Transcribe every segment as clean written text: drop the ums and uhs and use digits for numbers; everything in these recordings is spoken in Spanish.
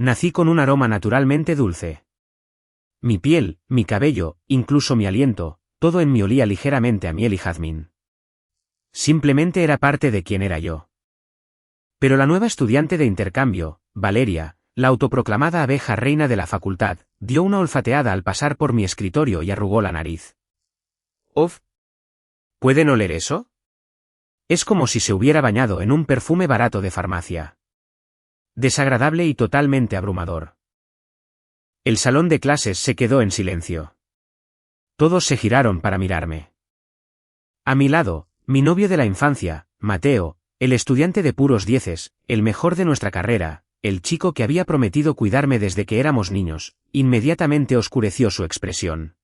Nací con un aroma naturalmente dulce. Mi piel, mi cabello, incluso mi aliento, todo en mí olía ligeramente a miel y jazmín. Simplemente era parte de quien era yo. Pero la nueva estudiante de intercambio, Valeria, la autoproclamada abeja reina de la facultad, dio una olfateada al pasar por mi escritorio y arrugó la nariz. «Uf. ¿Pueden oler eso?» Es como si se hubiera bañado en un perfume barato de farmacia. Desagradable y totalmente abrumador. El salón de clases se quedó en silencio. Todos se giraron para mirarme. A mi lado, mi novio de la infancia, Mateo, el estudiante de puros dieces, el mejor de nuestra carrera, el chico que había prometido cuidarme desde que éramos niños, inmediatamente oscureció su expresión.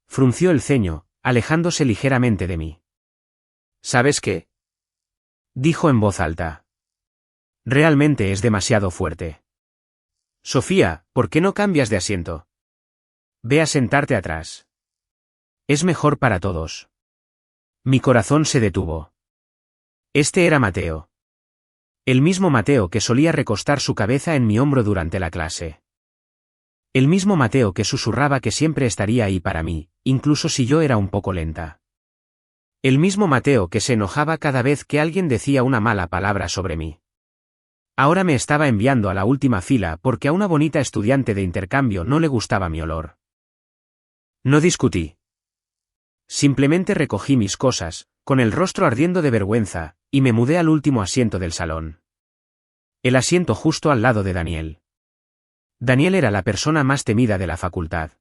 Frunció el ceño, alejándose ligeramente de mí. «¿Sabes qué?», dijo en voz alta. «Realmente es demasiado fuerte. Sofía, ¿por qué no cambias de asiento? Ve a sentarte atrás. Es mejor para todos». Mi corazón se detuvo. Este era Mateo. El mismo Mateo que solía recostar su cabeza en mi hombro durante la clase. El mismo Mateo que susurraba que siempre estaría ahí para mí, incluso si yo era un poco lenta. El mismo Mateo que se enojaba cada vez que alguien decía una mala palabra sobre mí. Ahora me estaba enviando a la última fila porque a una bonita estudiante de intercambio no le gustaba mi olor. No discutí. Simplemente recogí mis cosas, con el rostro ardiendo de vergüenza, y me mudé al último asiento del salón. El asiento justo al lado de Daniel. Daniel era la persona más temida de la facultad.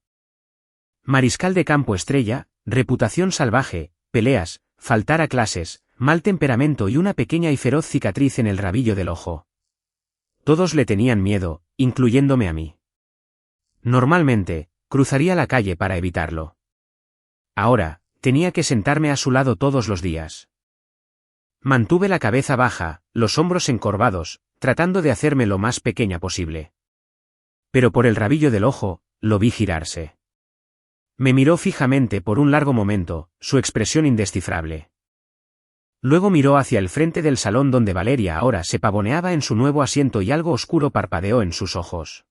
Mariscal de campo estrella, reputación salvaje, peleas, faltar a clases, mal temperamento y una pequeña y feroz cicatriz en el rabillo del ojo. Todos le tenían miedo, incluyéndome a mí. Normalmente, cruzaría la calle para evitarlo. Ahora, tenía que sentarme a su lado todos los días. Mantuve la cabeza baja, los hombros encorvados, tratando de hacerme lo más pequeña posible. Pero por el rabillo del ojo, lo vi girarse. Me miró fijamente por un largo momento, su expresión indescifrable. Luego miró hacia el frente del salón donde Valeria ahora se pavoneaba en su nuevo asiento y algo oscuro parpadeó en sus ojos.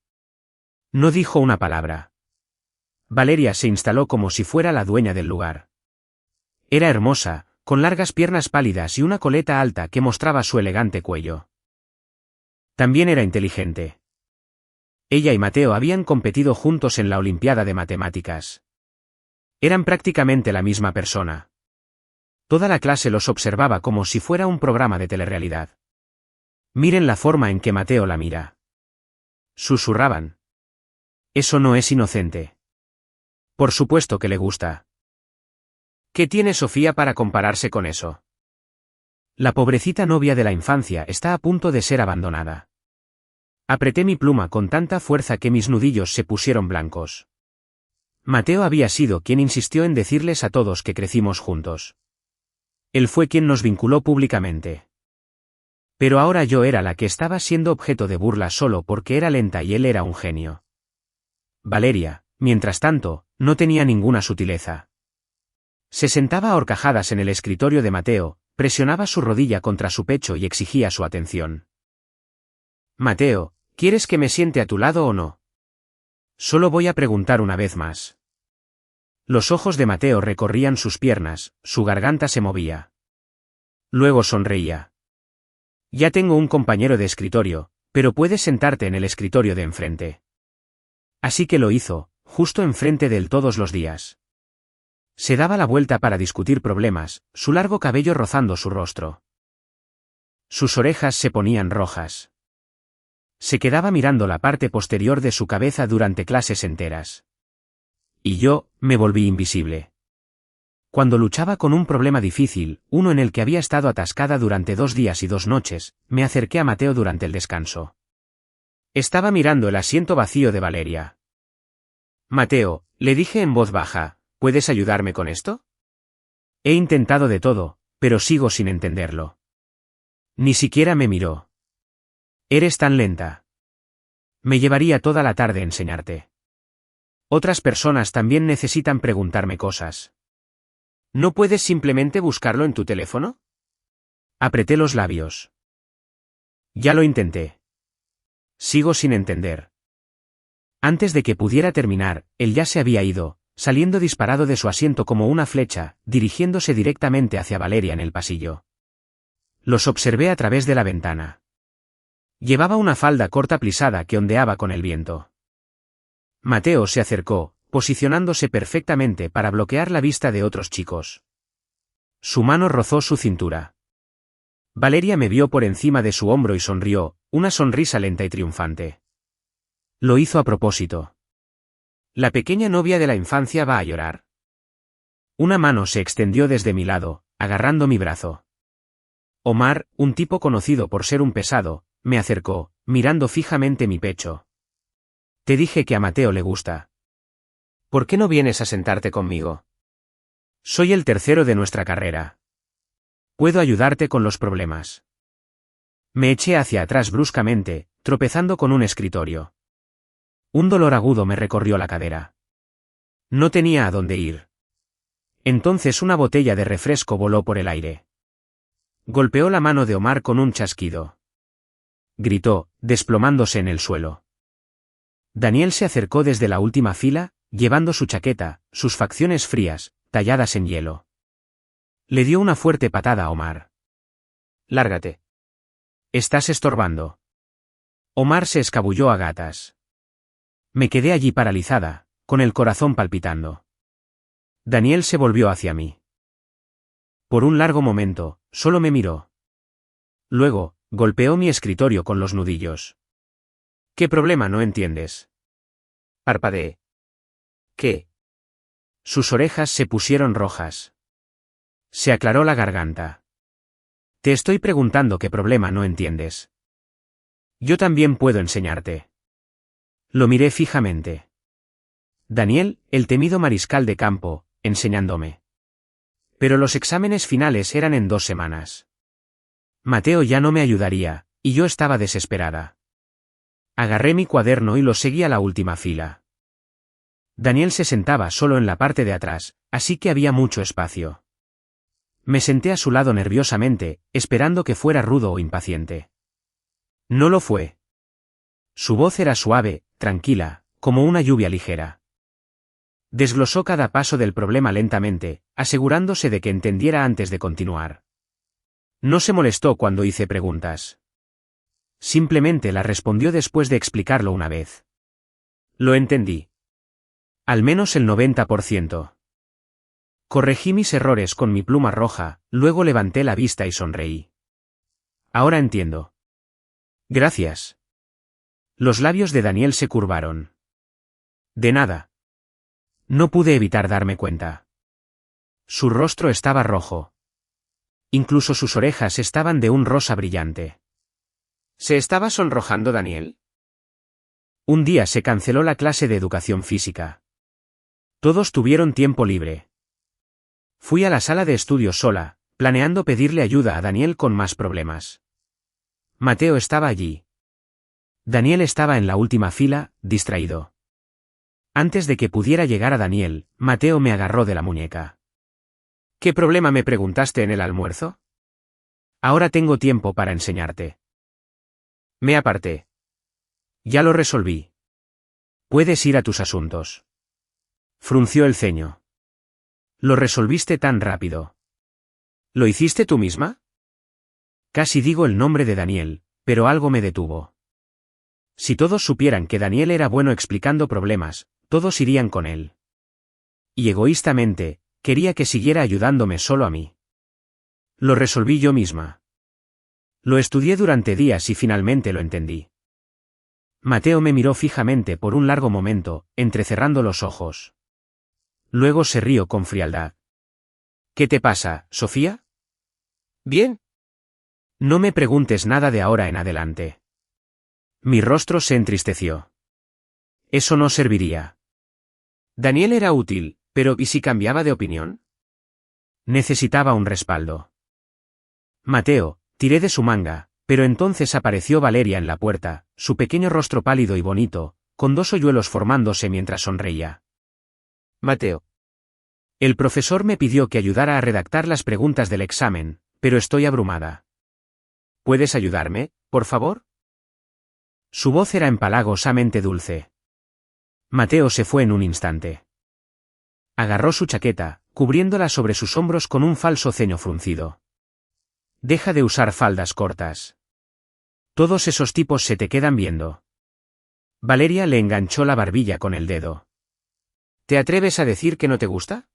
No dijo una palabra. Valeria se instaló como si fuera la dueña del lugar. Era hermosa, con largas piernas pálidas y una coleta alta que mostraba su elegante cuello. También era inteligente. Ella y Mateo habían competido juntos en la Olimpiada de Matemáticas. Eran prácticamente la misma persona. Toda la clase los observaba como si fuera un programa de telerrealidad. Miren la forma en que Mateo la mira. Susurraban. Eso no es inocente. Por supuesto que le gusta. ¿Qué tiene Sofía para compararse con eso? La pobrecita novia de la infancia está a punto de ser abandonada. Apreté mi pluma con tanta fuerza que mis nudillos se pusieron blancos. Mateo había sido quien insistió en decirles a todos que crecimos juntos. Él fue quien nos vinculó públicamente. Pero ahora yo era la que estaba siendo objeto de burla solo porque era lenta y él era un genio. Valeria, mientras tanto, no tenía ninguna sutileza. Se sentaba a horcajadas en el escritorio de Mateo, presionaba su rodilla contra su pecho y exigía su atención. Mateo, ¿quieres que me siente a tu lado o no? Solo voy a preguntar una vez más. Los ojos de Mateo recorrían sus piernas, su garganta se movía. Luego sonreía. Ya tengo un compañero de escritorio, pero puedes sentarte en el escritorio de enfrente. Así que lo hizo, justo enfrente de él todos los días. Se daba la vuelta para discutir problemas, su largo cabello rozando su rostro. Sus orejas se ponían rojas. Se quedaba mirando la parte posterior de su cabeza durante clases enteras. Y yo, me volví invisible. Cuando luchaba con un problema difícil, uno en el que había estado atascada durante 2 días y 2 noches, me acerqué a Mateo durante el descanso. Estaba mirando el asiento vacío de Valeria. Mateo, le dije en voz baja, ¿puedes ayudarme con esto? He intentado de todo, pero sigo sin entenderlo. Ni siquiera me miró. Eres tan lenta. Me llevaría toda la tarde enseñarte. Otras personas también necesitan preguntarme cosas. ¿No puedes simplemente buscarlo en tu teléfono? Apreté los labios. Ya lo intenté. Sigo sin entender. Antes de que pudiera terminar, él ya se había ido, saliendo disparado de su asiento como una flecha, dirigiéndose directamente hacia Valeria en el pasillo. Los observé a través de la ventana. Llevaba una falda corta plisada que ondeaba con el viento. Mateo se acercó, posicionándose perfectamente para bloquear la vista de otros chicos. Su mano rozó su cintura. Valeria me vio por encima de su hombro y sonrió, una sonrisa lenta y triunfante. Lo hizo a propósito. La pequeña novia de la infancia va a llorar. Una mano se extendió desde mi lado, agarrando mi brazo. Omar, un tipo conocido por ser un pesado, me acercó, mirando fijamente mi pecho. Te dije que a Mateo le gusta. ¿Por qué no vienes a sentarte conmigo? Soy el tercero de nuestra carrera. Puedo ayudarte con los problemas. Me eché hacia atrás bruscamente, tropezando con un escritorio. Un dolor agudo me recorrió la cadera. No tenía a dónde ir. Entonces una botella de refresco voló por el aire. Golpeó la mano de Omar con un chasquido. Gritó, desplomándose en el suelo. Daniel se acercó desde la última fila, llevando su chaqueta, sus facciones frías, talladas en hielo. Le dio una fuerte patada a Omar. Lárgate. Estás estorbando. Omar se escabulló a gatas. Me quedé allí paralizada, con el corazón palpitando. Daniel se volvió hacia mí. Por un largo momento, solo me miró. Luego, golpeó mi escritorio con los nudillos. ¿Qué problema no entiendes? Parpadeé. ¿Qué? Sus orejas se pusieron rojas. Se aclaró la garganta. Te estoy preguntando qué problema no entiendes. Yo también puedo enseñarte. Lo miré fijamente. Daniel, el temido mariscal de campo, enseñándome. Pero los exámenes finales eran en 2 semanas. Mateo ya no me ayudaría, y yo estaba desesperada. Agarré mi cuaderno y lo seguí a la última fila. Daniel se sentaba solo en la parte de atrás, así que había mucho espacio. Me senté a su lado nerviosamente, esperando que fuera rudo o impaciente. No lo fue. Su voz era suave, tranquila, como una lluvia ligera. Desglosó cada paso del problema lentamente, asegurándose de que entendiera antes de continuar. No se molestó cuando hice preguntas. Simplemente la respondió después de explicarlo una vez. Lo entendí. Al menos el 90%. Corregí mis errores con mi pluma roja, luego levanté la vista y sonreí. Ahora entiendo. Gracias. Los labios de Daniel se curvaron. De nada. No pude evitar darme cuenta. Su rostro estaba rojo. Incluso sus orejas estaban de un rosa brillante. ¿Se estaba sonrojando Daniel? Un día se canceló la clase de educación física. Todos tuvieron tiempo libre. Fui a la sala de estudios sola, planeando pedirle ayuda a Daniel con más problemas. Mateo estaba allí. Daniel estaba en la última fila, distraído. Antes de que pudiera llegar a Daniel, Mateo me agarró de la muñeca. ¿Qué problema me preguntaste en el almuerzo? Ahora tengo tiempo para enseñarte. Me aparté. Ya lo resolví. Puedes ir a tus asuntos. Frunció el ceño. Lo resolviste tan rápido. ¿Lo hiciste tú misma? Casi digo el nombre de Daniel, pero algo me detuvo. Si todos supieran que Daniel era bueno explicando problemas, todos irían con él. Y egoístamente, quería que siguiera ayudándome solo a mí. Lo resolví yo misma. Lo estudié durante días y finalmente lo entendí. Mateo me miró fijamente por un largo momento, entrecerrando los ojos. Luego se rió con frialdad. ¿Qué te pasa, Sofía? Bien. No me preguntes nada de ahora en adelante. Mi rostro se entristeció. Eso no serviría. Daniel era útil, pero ¿y si cambiaba de opinión? Necesitaba un respaldo. Mateo, tiré de su manga, pero entonces apareció Valeria en la puerta, su pequeño rostro pálido y bonito, con 2 hoyuelos formándose mientras sonreía. Mateo. El profesor me pidió que ayudara a redactar las preguntas del examen, pero estoy abrumada. ¿Puedes ayudarme, por favor? Su voz era empalagosamente dulce. Mateo se fue en un instante. Agarró su chaqueta, cubriéndola sobre sus hombros con un falso ceño fruncido. Deja de usar faldas cortas. Todos esos tipos se te quedan viendo. Valeria le enganchó la barbilla con el dedo. ¿Te atreves a decir que no te gusta?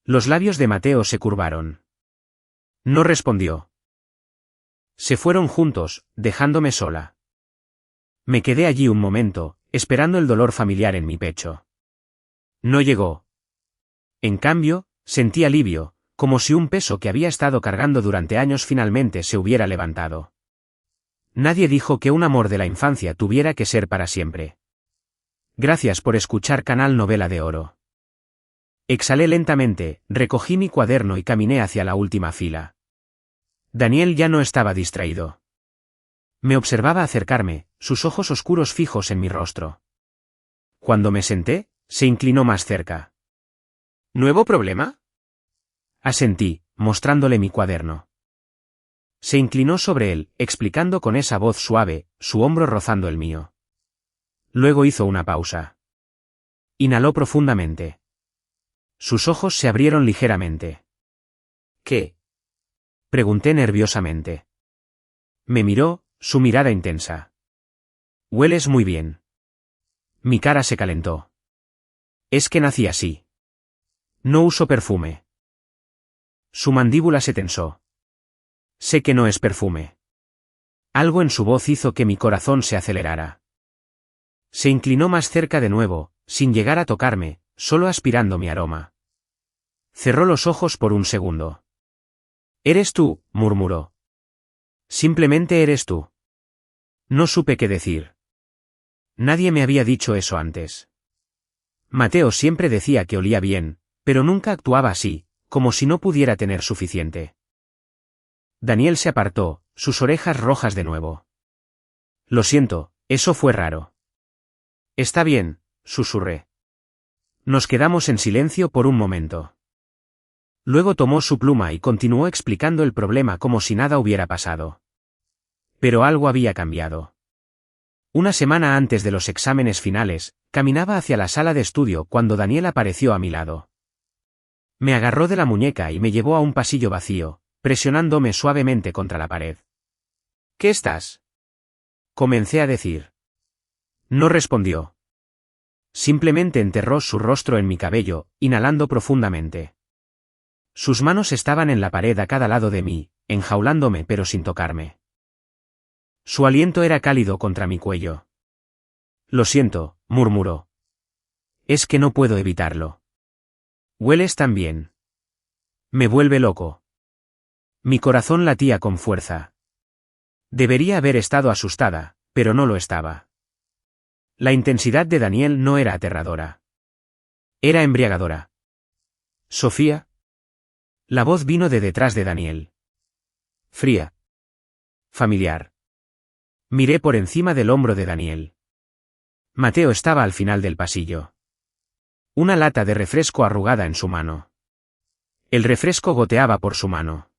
Los labios de Mateo se curvaron. No respondió. Se fueron juntos, dejándome sola. Me quedé allí un momento, esperando el dolor familiar en mi pecho. No llegó. En cambio, sentí alivio, como si un peso que había estado cargando durante años finalmente se hubiera levantado. Nadie dijo que un amor de la infancia tuviera que ser para siempre. Gracias por escuchar Canal Novela de Oro. Exhalé lentamente, recogí mi cuaderno y caminé hacia la última fila. Daniel ya no estaba distraído. Me observaba acercarme, sus ojos oscuros fijos en mi rostro. Cuando me senté, se inclinó más cerca. ¿Nuevo problema? Asentí, mostrándole mi cuaderno. Se inclinó sobre él, explicando con esa voz suave, su hombro rozando el mío. Luego hizo una pausa. Inhaló profundamente. Sus ojos se abrieron ligeramente. ¿Qué? Pregunté nerviosamente. Me miró, su mirada intensa. Hueles muy bien. Mi cara se calentó. Es que nací así. No uso perfume. Su mandíbula se tensó. Sé que no es perfume. Algo en su voz hizo que mi corazón se acelerara. Se inclinó más cerca de nuevo, sin llegar a tocarme, solo aspirando mi aroma. Cerró los ojos por un segundo. «Eres tú», murmuró. «Simplemente eres tú». No supe qué decir. Nadie me había dicho eso antes. Mateo siempre decía que olía bien, pero nunca actuaba así, como si no pudiera tener suficiente. Daniel se apartó, sus orejas rojas de nuevo. Lo siento, eso fue raro. Está bien, susurré. Nos quedamos en silencio por un momento. Luego tomó su pluma y continuó explicando el problema como si nada hubiera pasado. Pero algo había cambiado. Una semana antes de los exámenes finales, caminaba hacia la sala de estudio cuando Daniel apareció a mi lado. Me agarró de la muñeca y me llevó a un pasillo vacío, presionándome suavemente contra la pared. ¿Qué estás? Comencé a decir. No respondió. Simplemente enterró su rostro en mi cabello, inhalando profundamente. Sus manos estaban en la pared a cada lado de mí, enjaulándome pero sin tocarme. Su aliento era cálido contra mi cuello. Lo siento, murmuró. Es que no puedo evitarlo. Hueles tan bien. Me vuelve loco. Mi corazón latía con fuerza. Debería haber estado asustada, pero no lo estaba. La intensidad de Daniel no era aterradora. Era embriagadora. ¿Sofía? La voz vino de detrás de Daniel. Fría. Familiar. Miré por encima del hombro de Daniel. Mateo estaba al final del pasillo. Una lata de refresco arrugada en su mano. El refresco goteaba por su mano.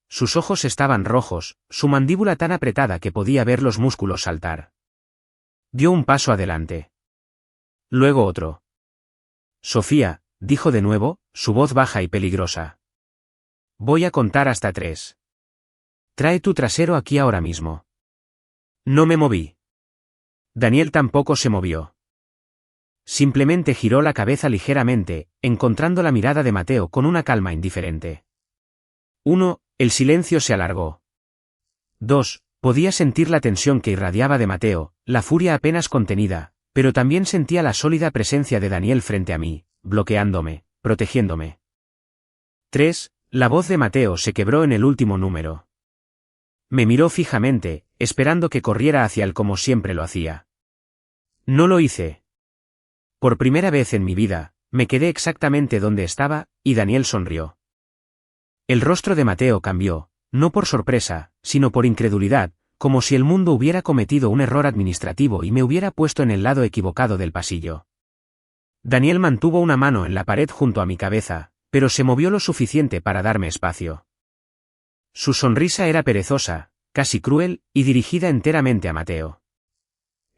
Sus ojos estaban rojos, su mandíbula tan apretada que podía ver los músculos saltar. Dio un paso adelante. Luego otro. Sofía, dijo de nuevo, su voz baja y peligrosa. Voy a contar hasta 3. Trae tu trasero aquí ahora mismo. No me moví. Daniel tampoco se movió. Simplemente giró la cabeza ligeramente, encontrando la mirada de Mateo con una calma indiferente. 1. El silencio se alargó. 2. Podía sentir la tensión que irradiaba de Mateo, la furia apenas contenida, pero también sentía la sólida presencia de Daniel frente a mí, bloqueándome, protegiéndome. 3. La voz de Mateo se quebró en el último número. Me miró fijamente, esperando que corriera hacia él como siempre lo hacía. No lo hice. Por primera vez en mi vida, me quedé exactamente donde estaba, y Daniel sonrió. El rostro de Mateo cambió, no por sorpresa, sino por incredulidad, como si el mundo hubiera cometido un error administrativo y me hubiera puesto en el lado equivocado del pasillo. Daniel mantuvo una mano en la pared junto a mi cabeza, pero se movió lo suficiente para darme espacio. Su sonrisa era perezosa, casi cruel, y dirigida enteramente a Mateo.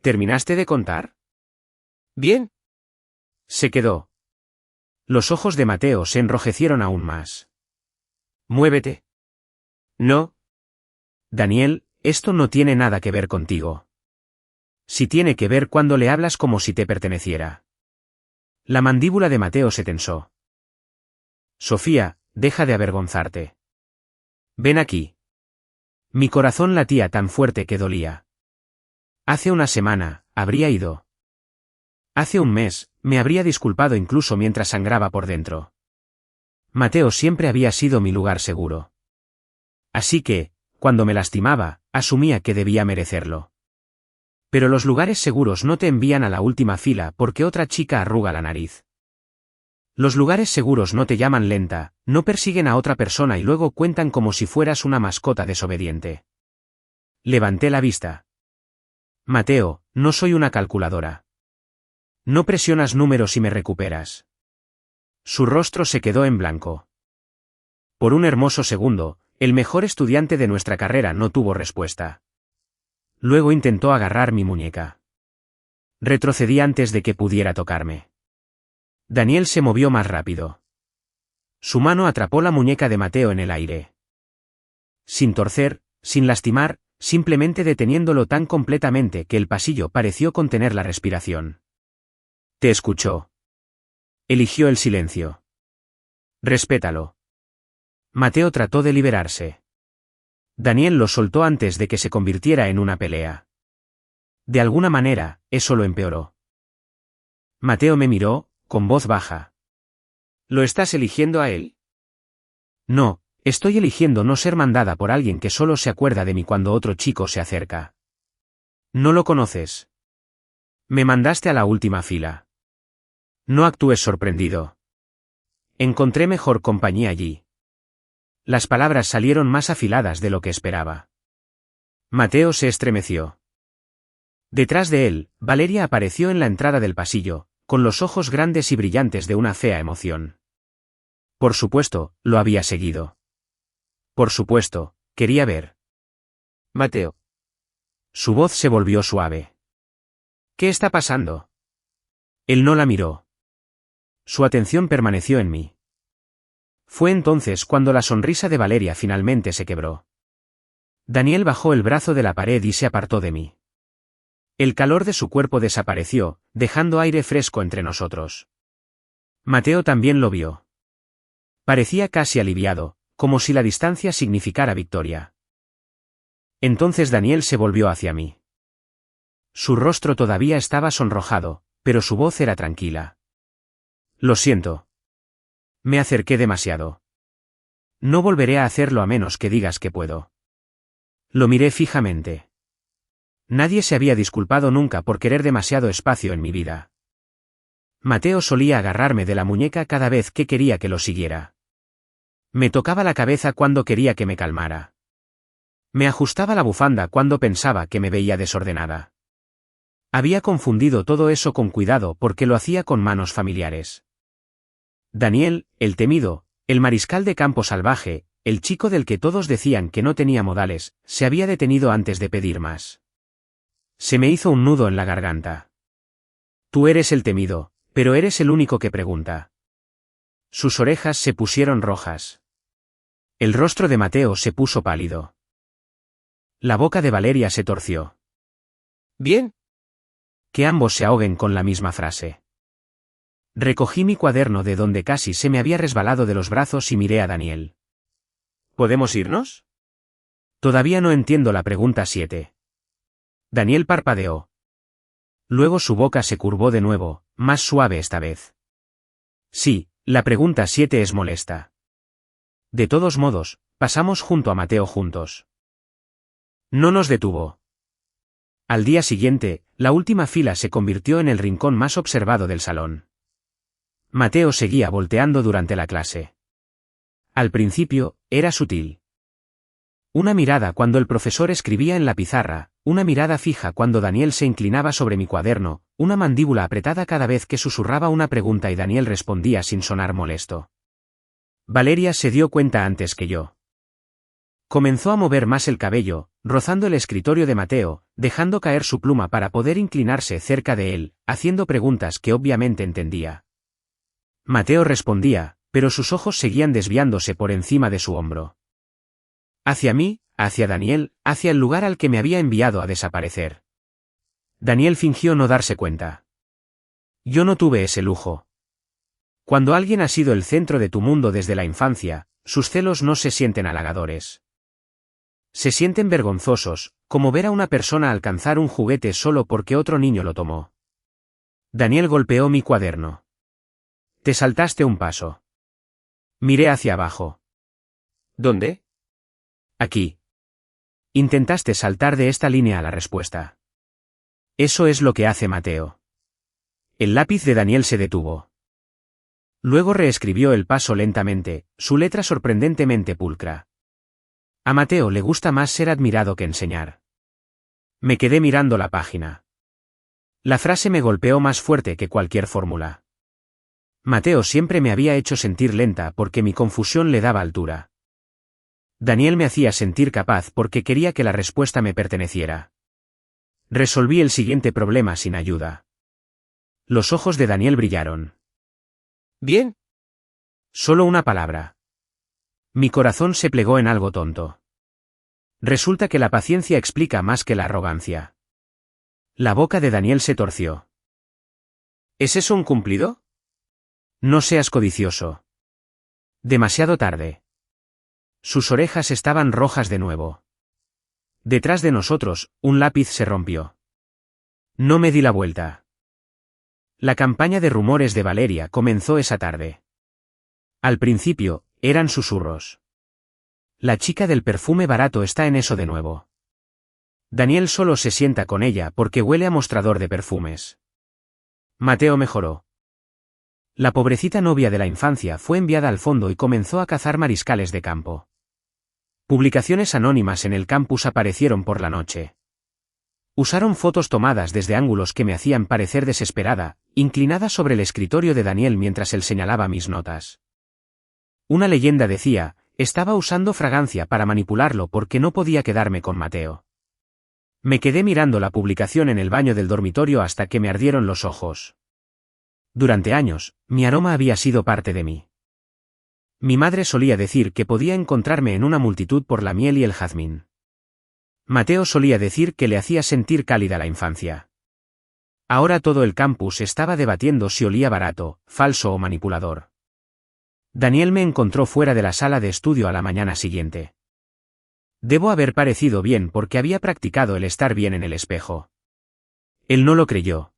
¿Terminaste de contar? Bien. Se quedó. Los ojos de Mateo se enrojecieron aún más. Muévete. No. Daniel, esto no tiene nada que ver contigo. Sí tiene que ver cuando le hablas como si te perteneciera. La mandíbula de Mateo se tensó. Sofía, deja de avergonzarte. Ven aquí. Mi corazón latía tan fuerte que dolía. Hace una semana, habría ido. Hace un mes, me habría disculpado incluso mientras sangraba por dentro. Mateo siempre había sido mi lugar seguro. Así que, cuando me lastimaba, asumía que debía merecerlo. Pero los lugares seguros no te envían a la última fila porque otra chica arruga la nariz. Los lugares seguros no te llaman lenta, no persiguen a otra persona y luego cuentan como si fueras una mascota desobediente. Levanté la vista. Mateo, no soy una calculadora. No presionas números y me recuperas. Su rostro se quedó en blanco. Por un hermoso segundo, el mejor estudiante de nuestra carrera no tuvo respuesta. Luego intentó agarrar mi muñeca. Retrocedí antes de que pudiera tocarme. Daniel se movió más rápido. Su mano atrapó la muñeca de Mateo en el aire. Sin torcer, sin lastimar, simplemente deteniéndolo tan completamente que el pasillo pareció contener la respiración. Te escuchó. Eligió el silencio. Respétalo. Mateo trató de liberarse. Daniel lo soltó antes de que se convirtiera en una pelea. De alguna manera, eso lo empeoró. Mateo me miró, con voz baja. ¿Lo estás eligiendo a él? No, estoy eligiendo no ser mandada por alguien que solo se acuerda de mí cuando otro chico se acerca. No lo conoces. Me mandaste a la última fila. No actúes sorprendido. Encontré mejor compañía allí. Las palabras salieron más afiladas de lo que esperaba. Mateo se estremeció. Detrás de él, Valeria apareció en la entrada del pasillo, con los ojos grandes y brillantes de una fea emoción. Por supuesto, lo había seguido. Por supuesto, quería ver. Mateo. Su voz se volvió suave. ¿Qué está pasando? Él no la miró. Su atención permaneció en mí. Fue entonces cuando la sonrisa de Valeria finalmente se quebró. Daniel bajó el brazo de la pared y se apartó de mí. El calor de su cuerpo desapareció, dejando aire fresco entre nosotros. Mateo también lo vio. Parecía casi aliviado, como si la distancia significara victoria. Entonces Daniel se volvió hacia mí. Su rostro todavía estaba sonrojado, pero su voz era tranquila. Lo siento. Me acerqué demasiado. No volveré a hacerlo a menos que digas que puedo. Lo miré fijamente. Nadie se había disculpado nunca por querer demasiado espacio en mi vida. Mateo solía agarrarme de la muñeca cada vez que quería que lo siguiera. Me tocaba la cabeza cuando quería que me calmara. Me ajustaba la bufanda cuando pensaba que me veía desordenada. Había confundido todo eso con cuidado porque lo hacía con manos familiares. Daniel, el temido, el mariscal de campo salvaje, el chico del que todos decían que no tenía modales, se había detenido antes de pedir más. Se me hizo un nudo en la garganta. Tú eres el temido, pero eres el único que pregunta. Sus orejas se pusieron rojas. El rostro de Mateo se puso pálido. La boca de Valeria se torció. Bien. Que ambos se ahoguen con la misma frase. Recogí mi cuaderno de donde casi se me había resbalado de los brazos y miré a Daniel. ¿Podemos irnos? Todavía no entiendo la pregunta 7. Daniel parpadeó. Luego su boca se curvó de nuevo, más suave esta vez. Sí, la pregunta 7 es molesta. De todos modos, pasamos junto a Mateo juntos. No nos detuvo. Al día siguiente, la última fila se convirtió en el rincón más observado del salón. Mateo seguía volteando durante la clase. Al principio, era sutil. Una mirada cuando el profesor escribía en la pizarra, una mirada fija cuando Daniel se inclinaba sobre mi cuaderno, una mandíbula apretada cada vez que susurraba una pregunta y Daniel respondía sin sonar molesto. Valeria se dio cuenta antes que yo. Comenzó a mover más el cabello, rozando el escritorio de Mateo, dejando caer su pluma para poder inclinarse cerca de él, haciendo preguntas que obviamente entendía. Mateo respondía, pero sus ojos seguían desviándose por encima de su hombro. Hacia mí, hacia Daniel, hacia el lugar al que me había enviado a desaparecer. Daniel fingió no darse cuenta. Yo no tuve ese lujo. Cuando alguien ha sido el centro de tu mundo desde la infancia, sus celos no se sienten halagadores. Se sienten vergonzosos, como ver a una persona alcanzar un juguete solo porque otro niño lo tomó. Daniel golpeó mi cuaderno. Te saltaste un paso. Miré hacia abajo. ¿Dónde? Aquí. Intentaste saltar de esta línea a la respuesta. Eso es lo que hace Mateo. El lápiz de Daniel se detuvo. Luego reescribió el paso lentamente, su letra sorprendentemente pulcra. A Mateo le gusta más ser admirado que enseñar. Me quedé mirando la página. La frase me golpeó más fuerte que cualquier fórmula. Mateo siempre me había hecho sentir lenta porque mi confusión le daba altura. Daniel me hacía sentir capaz porque quería que la respuesta me perteneciera. Resolví el siguiente problema sin ayuda. Los ojos de Daniel brillaron. ¿Bien? Solo una palabra. Mi corazón se plegó en algo tonto. Resulta que la paciencia explica más que la arrogancia. La boca de Daniel se torció. ¿Es eso un cumplido? No seas codicioso. Demasiado tarde. Sus orejas estaban rojas de nuevo. Detrás de nosotros, un lápiz se rompió. No me di la vuelta. La campaña de rumores de Valeria comenzó esa tarde. Al principio, eran susurros. La chica del perfume barato está en eso de nuevo. Daniel solo se sienta con ella porque huele a mostrador de perfumes. Mateo mejoró. La pobrecita novia de la infancia fue enviada al fondo y comenzó a cazar mariscales de campo. Publicaciones anónimas en el campus aparecieron por la noche. Usaron fotos tomadas desde ángulos que me hacían parecer desesperada, inclinada sobre el escritorio de Daniel mientras él señalaba mis notas. Una leyenda decía, estaba usando fragancia para manipularlo porque no podía quedarme con Mateo. Me quedé mirando la publicación en el baño del dormitorio hasta que me ardieron los ojos. Durante años, mi aroma había sido parte de mí. Mi madre solía decir que podía encontrarme en una multitud por la miel y el jazmín. Mateo solía decir que le hacía sentir cálida la infancia. Ahora todo el campus estaba debatiendo si olía barato, falso o manipulador. Daniel me encontró fuera de la sala de estudio a la mañana siguiente. Debo haber parecido bien porque había practicado el estar bien en el espejo. Él no lo creyó.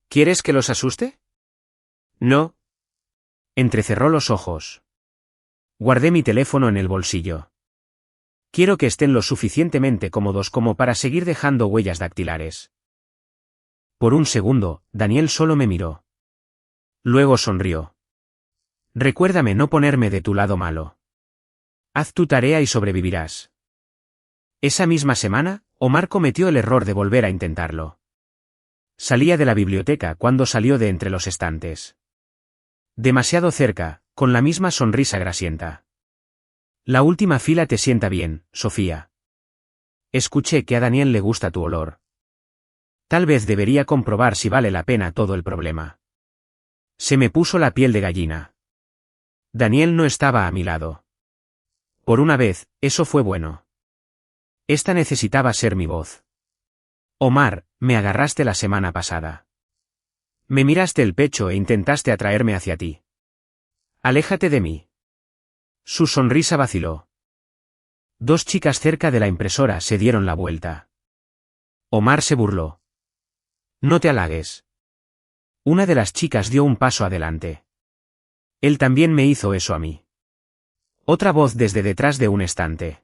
¿Quieres que los asuste? No. Entrecerró los ojos. Guardé mi teléfono en el bolsillo. Quiero que estén lo suficientemente cómodos como para seguir dejando huellas dactilares. Por un segundo, Daniel solo me miró. Luego sonrió. Recuérdame no ponerme de tu lado malo. Haz tu tarea y sobrevivirás. Esa misma semana, Omar cometió el error de volver a intentarlo. Salía de la biblioteca cuando salió de entre los estantes. Demasiado cerca, con la misma sonrisa grasienta. La última fila te sienta bien, Sofía. Escuché que a Daniel le gusta tu olor. Tal vez debería comprobar si vale la pena todo el problema. Se me puso la piel de gallina. Daniel no estaba a mi lado. Por una vez, eso fue bueno. Esta necesitaba ser mi voz. Omar, me agarraste la semana pasada. Me miraste el pecho e intentaste atraerme hacia ti. Aléjate de mí. Su sonrisa vaciló. Dos chicas cerca de la impresora se dieron la vuelta. Omar se burló. No te halagues. Una de las chicas dio un paso adelante. Él también me hizo eso a mí. Otra voz desde detrás de un estante.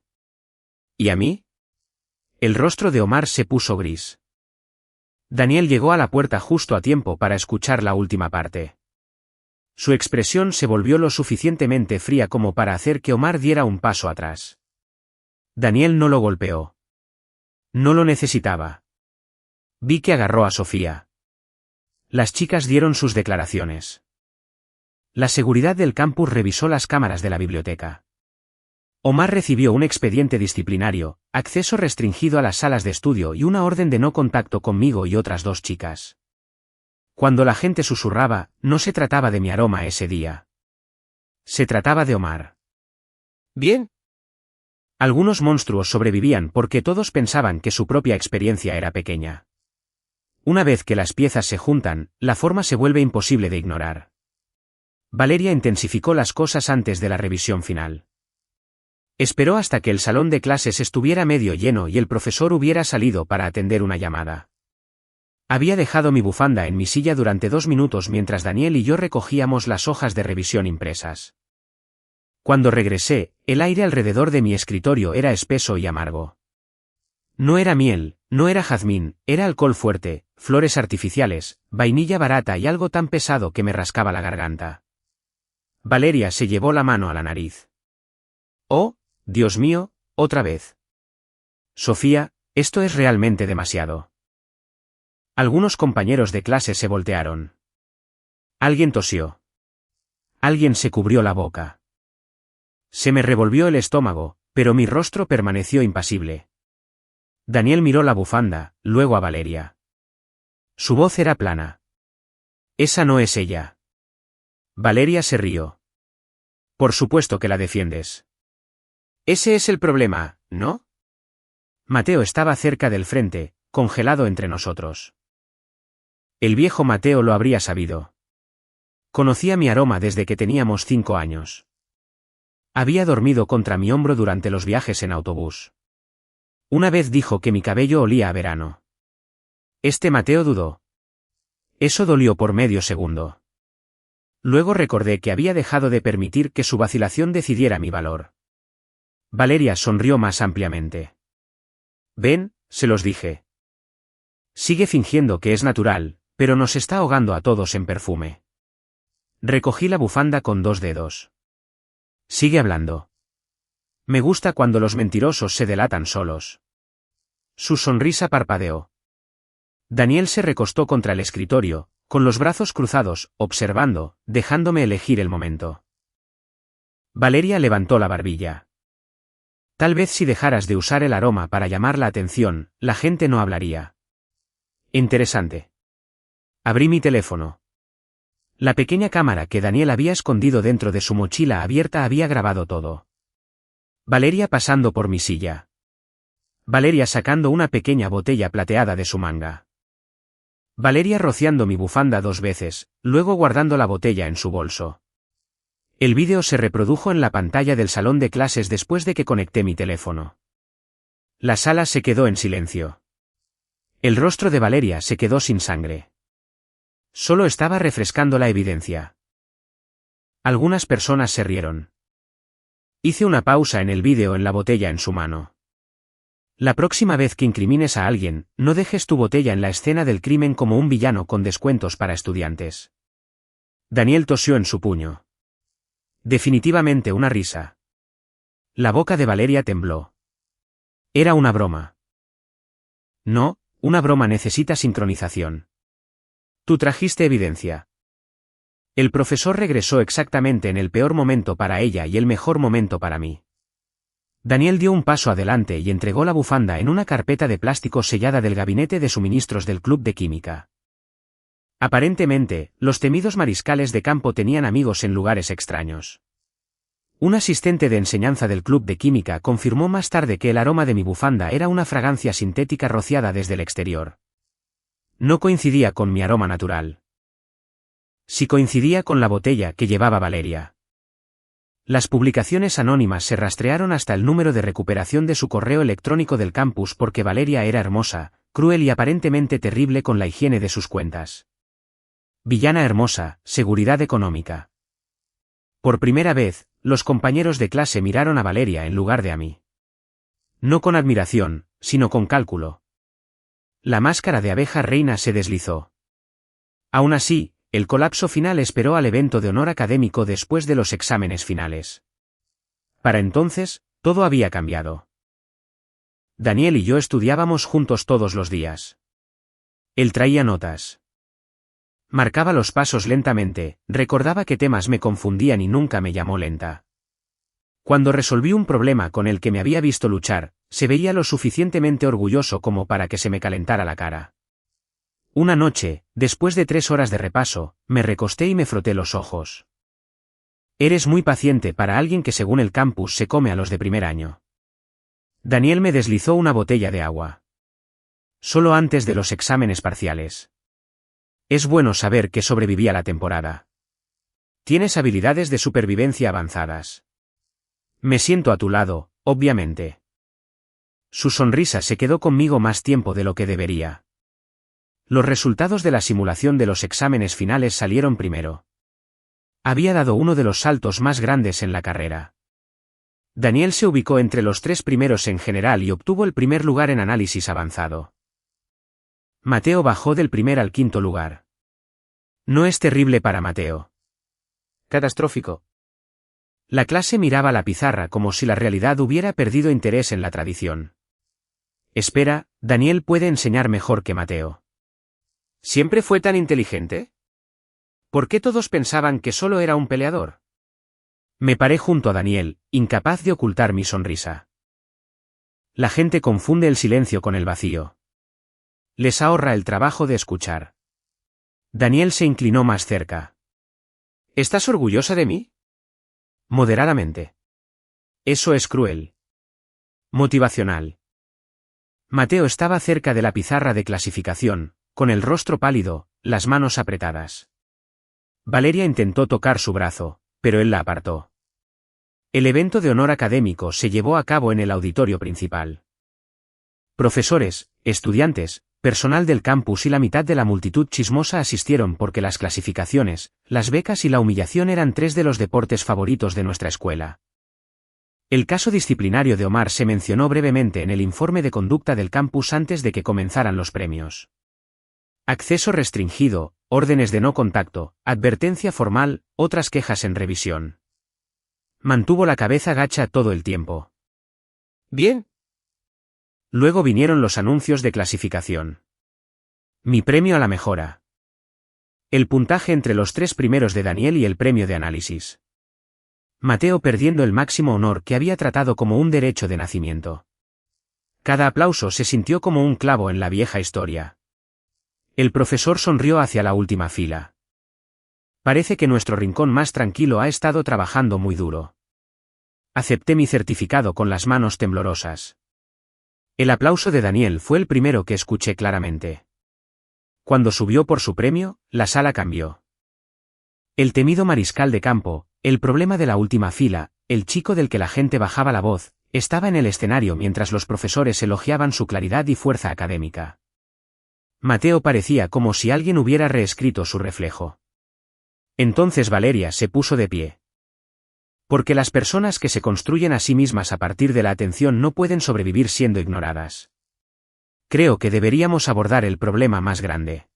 ¿Y a mí? El rostro de Omar se puso gris. Daniel llegó a la puerta justo a tiempo para escuchar la última parte. Su expresión se volvió lo suficientemente fría como para hacer que Omar diera un paso atrás. Daniel no lo golpeó. No lo necesitaba. Vi que agarró a Sofía. Las chicas dieron sus declaraciones. La seguridad del campus revisó las cámaras de la biblioteca. Omar recibió un expediente disciplinario, acceso restringido a las salas de estudio y una orden de no contacto conmigo y otras 2 chicas. Cuando la gente susurraba, no se trataba de mi aroma ese día. Se trataba de Omar. Bien. Algunos monstruos sobrevivían porque todos pensaban que su propia experiencia era pequeña. Una vez que las piezas se juntan, la forma se vuelve imposible de ignorar. Valeria intensificó las cosas antes de la revisión final. Esperó hasta que el salón de clases estuviera medio lleno y el profesor hubiera salido para atender una llamada. Había dejado mi bufanda en mi silla durante 2 minutos mientras Daniel y yo recogíamos las hojas de revisión impresas. Cuando regresé, el aire alrededor de mi escritorio era espeso y amargo. No era miel, no era jazmín, era alcohol fuerte, flores artificiales, vainilla barata y algo tan pesado que me rascaba la garganta. Valeria se llevó la mano a la nariz. Oh, Dios mío, otra vez. Sofía, esto es realmente demasiado. Algunos compañeros de clase se voltearon. Alguien tosió. Alguien se cubrió la boca. Se me revolvió el estómago, pero mi rostro permaneció impasible. Daniel miró la bufanda, luego a Valeria. Su voz era plana. Esa no es ella. Valeria se rió. Por supuesto que la defiendes. Ese es el problema, ¿no? Mateo estaba cerca del frente, congelado entre nosotros. El viejo Mateo lo habría sabido. Conocía mi aroma desde que teníamos 5 años. Había dormido contra mi hombro durante los viajes en autobús. Una vez dijo que mi cabello olía a verano. Mateo dudó. Eso dolió por medio segundo. Luego recordé que había dejado de permitir que su vacilación decidiera mi valor. Valeria sonrió más ampliamente. Ven, se los dije. Sigue fingiendo que es natural, pero nos está ahogando a todos en perfume. Recogí la bufanda con 2 dedos. Sigue hablando. Me gusta cuando los mentirosos se delatan solos. Su sonrisa parpadeó. Daniel se recostó contra el escritorio, con los brazos cruzados, observando, dejándome elegir el momento. Valeria levantó la barbilla. Tal vez si dejaras de usar el aroma para llamar la atención, la gente no hablaría. Interesante. Abrí mi teléfono. La pequeña cámara que Daniel había escondido dentro de su mochila abierta había grabado todo. Valeria pasando por mi silla. Valeria sacando una pequeña botella plateada de su manga. Valeria rociando mi bufanda 2 veces, luego guardando la botella en su bolso. El vídeo se reprodujo en la pantalla del salón de clases después de que conecté mi teléfono. La sala se quedó en silencio. El rostro de Valeria se quedó sin sangre. Solo estaba refrescando la evidencia. Algunas personas se rieron. Hice una pausa en el vídeo en la botella en su mano. La próxima vez que incrimines a alguien, no dejes tu botella en la escena del crimen como un villano con descuentos para estudiantes. Daniel tosió en su puño. Definitivamente una risa. La boca de Valeria tembló. Era una broma. No, una broma necesita sincronización. Tú trajiste evidencia. El profesor regresó exactamente en el peor momento para ella y el mejor momento para mí. Daniel dio un paso adelante y entregó la bufanda en una carpeta de plástico sellada del gabinete de suministros del Club de Química. Aparentemente, los temidos mariscales de campo tenían amigos en lugares extraños. Un asistente de enseñanza del Club de Química confirmó más tarde que el aroma de mi bufanda era una fragancia sintética rociada desde el exterior. No coincidía con mi aroma natural. Sí coincidía con la botella que llevaba Valeria. Las publicaciones anónimas se rastrearon hasta el número de recuperación de su correo electrónico del campus porque Valeria era hermosa, cruel y aparentemente terrible con la higiene de sus cuentas. Villana hermosa, seguridad económica. Por primera vez, los compañeros de clase miraron a Valeria en lugar de a mí. No con admiración, sino con cálculo. La máscara de abeja reina se deslizó. Aún así, el colapso final esperó al evento de honor académico después de los exámenes finales. Para entonces, todo había cambiado. Daniel y yo estudiábamos juntos todos los días. Él traía notas. Marcaba los pasos lentamente, recordaba qué temas me confundían y nunca me llamó lenta. Cuando resolví un problema con el que me había visto luchar, se veía lo suficientemente orgulloso como para que se me calentara la cara. Una noche, después de 3 horas de repaso, me recosté y me froté los ojos. Eres muy paciente para alguien que según el campus se come a los de primer año. Daniel me deslizó una botella de agua. Solo antes de los exámenes parciales. Es bueno saber que sobreviví a la temporada. Tienes habilidades de supervivencia avanzadas. Me siento a tu lado, obviamente. Su sonrisa se quedó conmigo más tiempo de lo que debería. Los resultados de la simulación de los exámenes finales salieron primero. Había dado uno de los saltos más grandes en la carrera. Daniel se ubicó entre los 3 primeros en general y obtuvo el primer lugar en análisis avanzado. Mateo bajó del primer al 5º lugar. No es terrible para Mateo. Catastrófico. La clase miraba la pizarra como si la realidad hubiera perdido interés en la tradición. Espera, Daniel puede enseñar mejor que Mateo. ¿Siempre fue tan inteligente? ¿Por qué todos pensaban que solo era un peleador? Me paré junto a Daniel, incapaz de ocultar mi sonrisa. La gente confunde el silencio con el vacío. Les ahorra el trabajo de escuchar. Daniel se inclinó más cerca. ¿Estás orgullosa de mí? Moderadamente. Eso es cruel. Motivacional. Mateo estaba cerca de la pizarra de clasificación, con el rostro pálido, las manos apretadas. Valeria intentó tocar su brazo, pero él la apartó. El evento de honor académico se llevó a cabo en el auditorio principal. Profesores, estudiantes, personal del campus y la mitad de la multitud chismosa asistieron porque las clasificaciones, las becas y la humillación eran 3 de los deportes favoritos de nuestra escuela. El caso disciplinario de Omar se mencionó brevemente en el informe de conducta del campus antes de que comenzaran los premios. Acceso restringido, órdenes de no contacto, advertencia formal, otras quejas en revisión. Mantuvo la cabeza gacha todo el tiempo. Bien. Luego vinieron los anuncios de clasificación. Mi premio a la mejora. El puntaje entre los 3 primeros de Daniel y el premio de análisis. Mateo perdiendo el máximo honor que había tratado como un derecho de nacimiento. Cada aplauso se sintió como un clavo en la vieja historia. El profesor sonrió hacia la última fila. Parece que nuestro rincón más tranquilo ha estado trabajando muy duro. Acepté mi certificado con las manos temblorosas. El aplauso de Daniel fue el primero que escuché claramente. Cuando subió por su premio, la sala cambió. El temido mariscal de campo, el problema de la última fila, el chico del que la gente bajaba la voz, estaba en el escenario mientras los profesores elogiaban su claridad y fuerza académica. Mateo parecía como si alguien hubiera reescrito su reflejo. Entonces Valeria se puso de pie. Porque las personas que se construyen a sí mismas a partir de la atención no pueden sobrevivir siendo ignoradas. Creo que deberíamos abordar el problema más grande.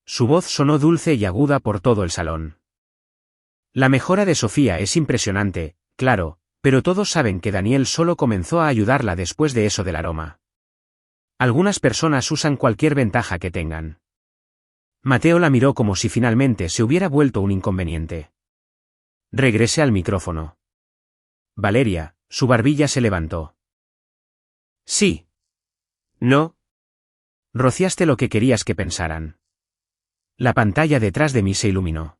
Su voz sonó dulce y aguda por todo el salón. La mejora de Sofía es impresionante, claro, pero todos saben que Daniel solo comenzó a ayudarla después de eso del aroma. Algunas personas usan cualquier ventaja que tengan. Mateo la miró como si finalmente se hubiera vuelto un inconveniente. Regresé al micrófono. Valeria, su barbilla se levantó. Sí. No. Rociaste lo que querías que pensaran. La pantalla detrás de mí se iluminó.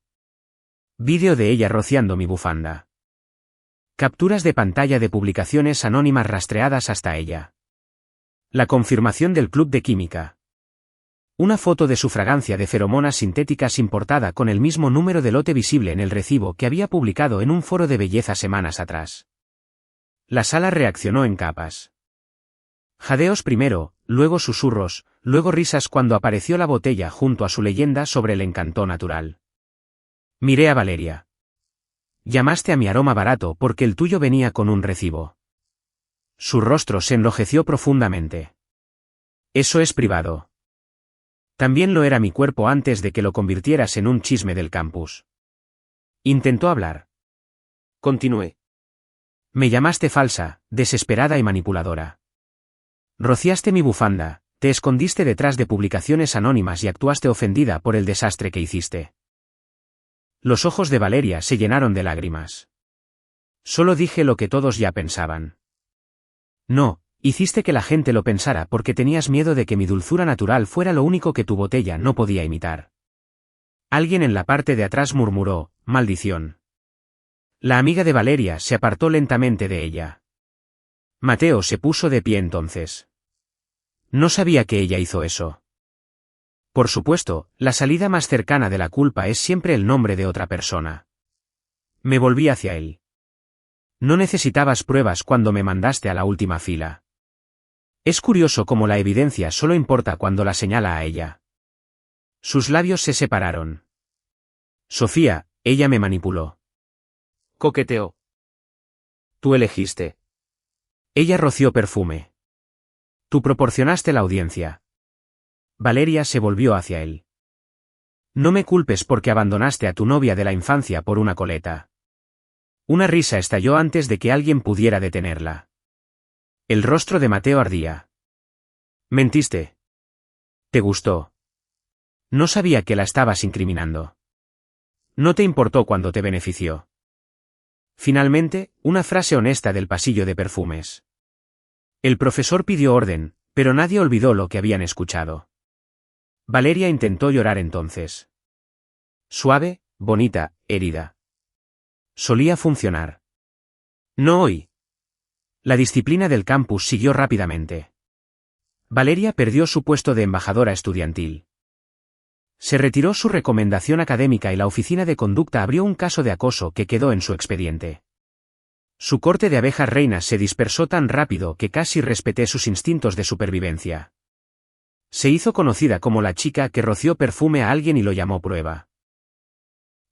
Vídeo de ella rociando mi bufanda. Capturas de pantalla de publicaciones anónimas rastreadas hasta ella. La confirmación del club de química. Una foto de su fragancia de feromonas sintéticas importada con el mismo número de lote visible en el recibo que había publicado en un foro de belleza semanas atrás. La sala reaccionó en capas. Jadeos primero, luego susurros, luego risas cuando apareció la botella junto a su leyenda sobre el encanto natural. Miré a Valeria. Llamaste a mi aroma barato porque el tuyo venía con un recibo. Su rostro se enrojeció profundamente. Eso es privado. También lo era mi cuerpo antes de que lo convirtieras en un chisme del campus. Intentó hablar. Continué. Me llamaste falsa, desesperada y manipuladora. Rociaste mi bufanda, te escondiste detrás de publicaciones anónimas y actuaste ofendida por el desastre que hiciste. Los ojos de Valeria se llenaron de lágrimas. Solo dije lo que todos ya pensaban. No, hiciste que la gente lo pensara porque tenías miedo de que mi dulzura natural fuera lo único que tu botella no podía imitar. Alguien en la parte de atrás murmuró, maldición. La amiga de Valeria se apartó lentamente de ella. Mateo se puso de pie entonces. No sabía que ella hizo eso. Por supuesto, la salida más cercana de la culpa es siempre el nombre de otra persona. Me volví hacia él. No necesitabas pruebas cuando me mandaste a la última fila. Es curioso cómo la evidencia solo importa cuando la señala a ella. Sus labios se separaron. Sofía, ella me manipuló. Coqueteó. Tú elegiste. Ella roció perfume. Tú proporcionaste la audiencia. Valeria se volvió hacia él. No me culpes porque abandonaste a tu novia de la infancia por una coleta. Una risa estalló antes de que alguien pudiera detenerla. El rostro de Mateo ardía. Mentiste. ¿Te gustó? No sabía que la estabas incriminando. No te importó cuando te benefició. Finalmente, una frase honesta del pasillo de perfumes. El profesor pidió orden, pero nadie olvidó lo que habían escuchado. Valeria intentó llorar entonces. Suave, bonita, herida. Solía funcionar. No hoy. La disciplina del campus siguió rápidamente. Valeria perdió su puesto de embajadora estudiantil. Se retiró su recomendación académica y la oficina de conducta abrió un caso de acoso que quedó en su expediente. Su corte de abejas reinas se dispersó tan rápido que casi respeté sus instintos de supervivencia. Se hizo conocida como la chica que roció perfume a alguien y lo llamó prueba.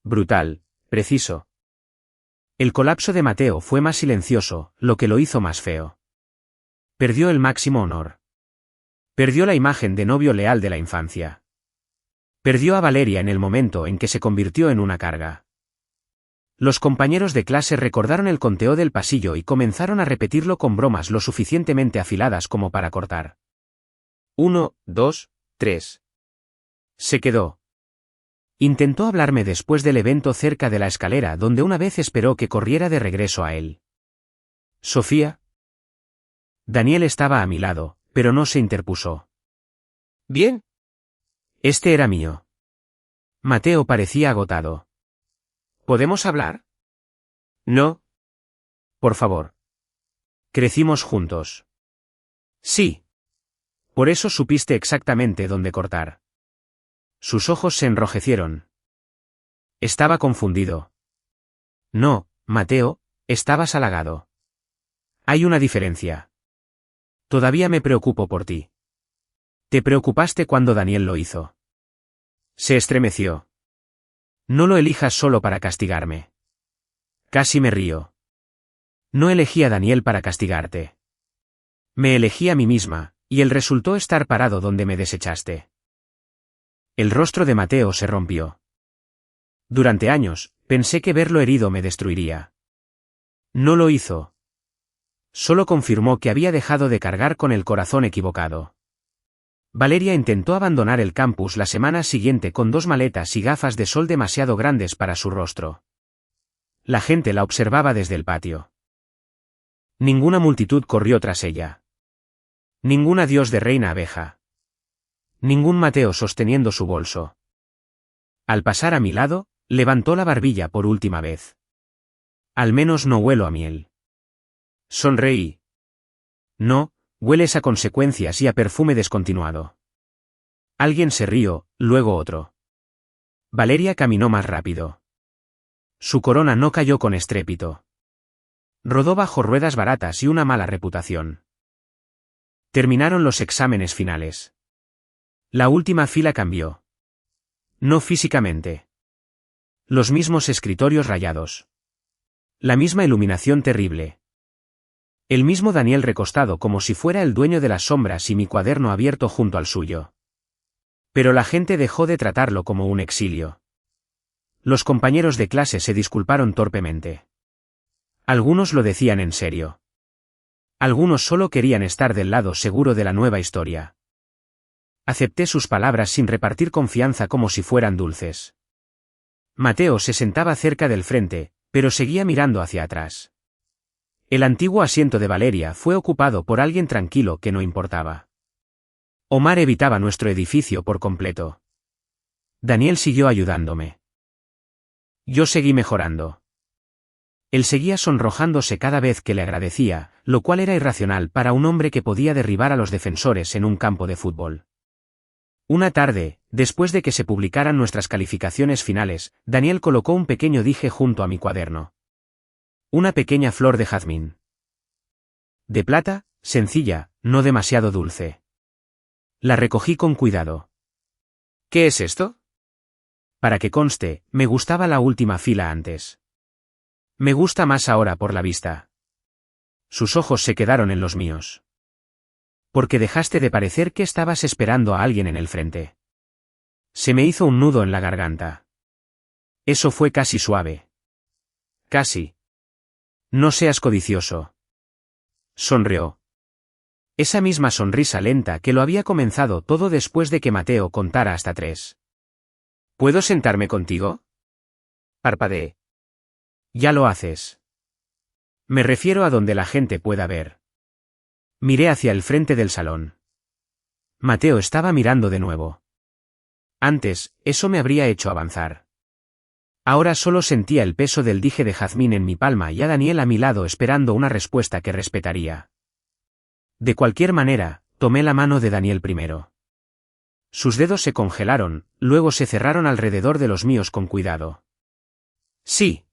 Brutal, preciso. El colapso de Mateo fue más silencioso, lo que lo hizo más feo. Perdió el máximo honor. Perdió la imagen de novio leal de la infancia. Perdió a Valeria en el momento en que se convirtió en una carga. Los compañeros de clase recordaron el conteo del pasillo y comenzaron a repetirlo con bromas lo suficientemente afiladas como para cortar. 1, 2, 3. Se quedó. Intentó hablarme después del evento cerca de la escalera donde una vez esperó que corriera de regreso a él. Sofía. Daniel estaba a mi lado, pero no se interpuso. Bien. Este era mío. Mateo parecía agotado. ¿Podemos hablar? No. Por favor. Crecimos juntos. Sí. Por eso supiste exactamente dónde cortar. Sus ojos se enrojecieron. Estaba confundido. No, Mateo, estabas halagado. Hay una diferencia. Todavía me preocupo por ti. Te preocupaste cuando Daniel lo hizo. Se estremeció. No lo elijas solo para castigarme. Casi me río. No elegí a Daniel para castigarte. Me elegí a mí misma, y él resultó estar parado donde me desechaste. El rostro de Mateo se rompió. Durante años, pensé que verlo herido me destruiría. No lo hizo. Solo confirmó que había dejado de cargar con el corazón equivocado. Valeria intentó abandonar el campus la semana siguiente con 2 maletas y gafas de sol demasiado grandes para su rostro. La gente la observaba desde el patio. Ninguna multitud corrió tras ella. Ningún adiós de reina abeja. Ningún Mateo sosteniendo su bolso. Al pasar a mi lado, levantó la barbilla por última vez. Al menos no huelo a miel. Sonreí. No, hueles a consecuencias y a perfume descontinuado. Alguien se rió, luego otro. Valeria caminó más rápido. Su corona no cayó con estrépito. Rodó bajo ruedas baratas y una mala reputación. Terminaron los exámenes finales. La última fila cambió. No físicamente. Los mismos escritorios rayados. La misma iluminación terrible. El mismo Daniel recostado como si fuera el dueño de las sombras y mi cuaderno abierto junto al suyo. Pero la gente dejó de tratarlo como un exilio. Los compañeros de clase se disculparon torpemente. Algunos lo decían en serio. Algunos solo querían estar del lado seguro de la nueva historia. Acepté sus palabras sin repartir confianza como si fueran dulces. Mateo se sentaba cerca del frente, pero seguía mirando hacia atrás. El antiguo asiento de Valeria fue ocupado por alguien tranquilo que no importaba. Omar evitaba nuestro edificio por completo. Daniel siguió ayudándome. Yo seguí mejorando. Él seguía sonrojándose cada vez que le agradecía, lo cual era irracional para un hombre que podía derribar a los defensores en un campo de fútbol. Una tarde, después de que se publicaran nuestras calificaciones finales, Daniel colocó un pequeño dije junto a mi cuaderno. Una pequeña flor de jazmín. De plata, sencilla, no demasiado dulce. La recogí con cuidado. ¿Qué es esto? Para que conste, me gustaba la última fila antes. Me gusta más ahora por la vista. Sus ojos se quedaron en los míos. Porque dejaste de parecer que estabas esperando a alguien en el frente. Se me hizo un nudo en la garganta. Eso fue casi suave. Casi. No seas codicioso. Sonrió. Esa misma sonrisa lenta que lo había comenzado todo después de que Mateo contara hasta 3. ¿Puedo sentarme contigo? Parpadeé. Ya lo haces. Me refiero a donde la gente pueda ver. Miré hacia el frente del salón. Mateo estaba mirando de nuevo. Antes, eso me habría hecho avanzar. Ahora solo sentía el peso del dije de jazmín en mi palma y a Daniel a mi lado esperando una respuesta que respetaría. De cualquier manera, tomé la mano de Daniel primero. Sus dedos se congelaron, luego se cerraron alrededor de los míos con cuidado. Sí.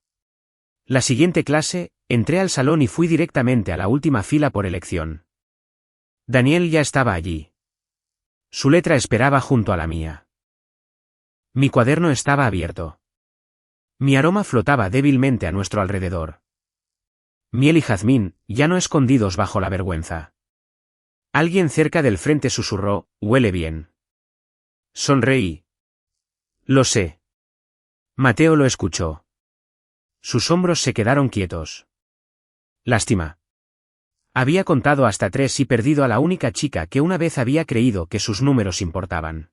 La siguiente clase, entré al salón y fui directamente a la última fila por elección. Daniel ya estaba allí. Su letra esperaba junto a la mía. Mi cuaderno estaba abierto. Mi aroma flotaba débilmente a nuestro alrededor. Miel y jazmín, ya no escondidos bajo la vergüenza. Alguien cerca del frente susurró, huele bien. Sonreí. Lo sé. Mateo lo escuchó. Sus hombros se quedaron quietos. Lástima. Había contado hasta 3 y perdido a la única chica que una vez había creído que sus números importaban.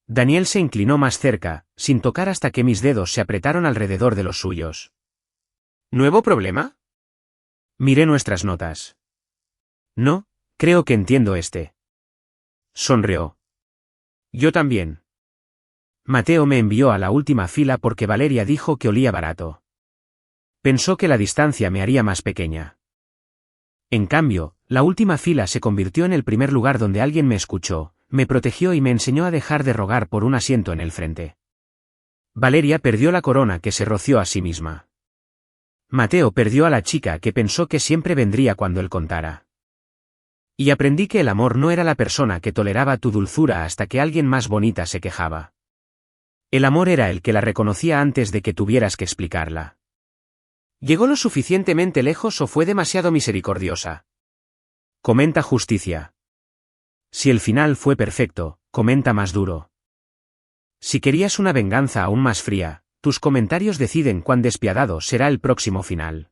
Daniel se inclinó más cerca, sin tocar hasta que mis dedos se apretaron alrededor de los suyos. ¿Nuevo problema? Miré nuestras notas. No, creo que entiendo este. Sonrió. Yo también. Mateo me envió a la última fila porque Valeria dijo que olía barato. Pensó que la distancia me haría más pequeña. En cambio, la última fila se convirtió en el primer lugar donde alguien me escuchó, me protegió y me enseñó a dejar de rogar por un asiento en el frente. Valeria perdió la corona que se roció a sí misma. Mateo perdió a la chica que pensó que siempre vendría cuando él contara. Y aprendí que el amor no era la persona que toleraba tu dulzura hasta que alguien más bonita se quejaba. El amor era el que la reconocía antes de que tuvieras que explicarla. ¿Llegó lo suficientemente lejos o fue demasiado misericordiosa? Comenta justicia. Si el final fue perfecto, comenta más duro. Si querías una venganza aún más fría, tus comentarios deciden cuán despiadado será el próximo final.